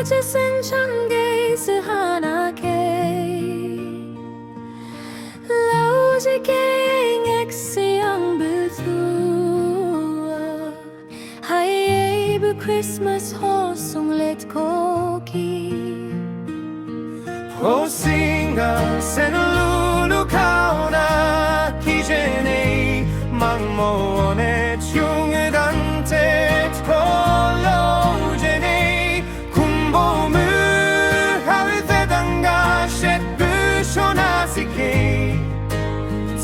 sen change se hana ke Lau je ke ngek siang betu Hai bu Christmas ho sung let ko ki O singa sen lulu kauna kijene mang mo ne chung dante kolo jene kumbo mu hawi te danga shet bu shona sike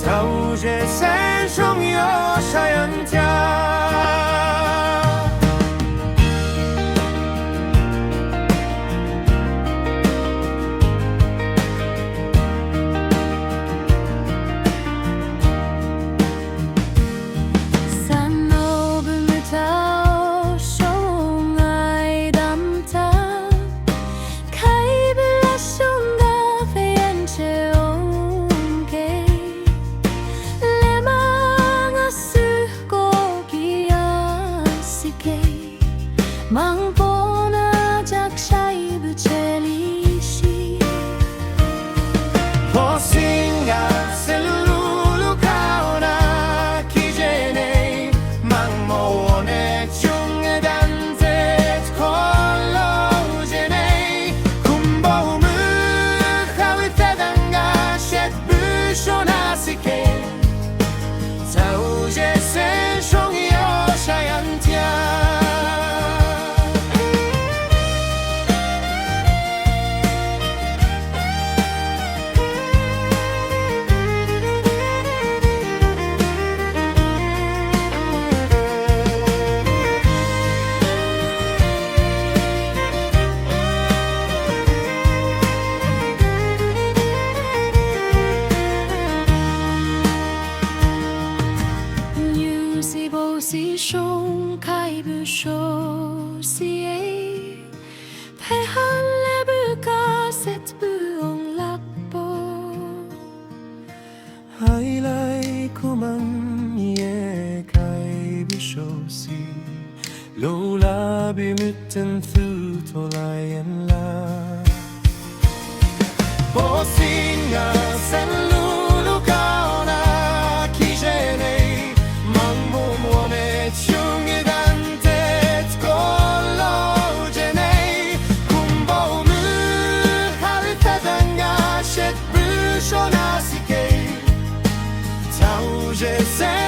tau je sen shong yo shayan tia Mang pona jak shai bu cheli shi O singa se lulu kauna kijene mang mo ne chung dante kolo jene kumbo mu hawi te danga shet bu shona sike tau je sen shong yo shayan tia si shong kai bu sho si e pe han le bu ka set bu ong lap bo hai lai kuman ye kai bi sho si lo la bi mitten thu to lai en la bo singa sen lulu kauna kijene mang mo mo ne chung dante kolo jene kumbo mu hawi te danga shet bu shona sike tau je sen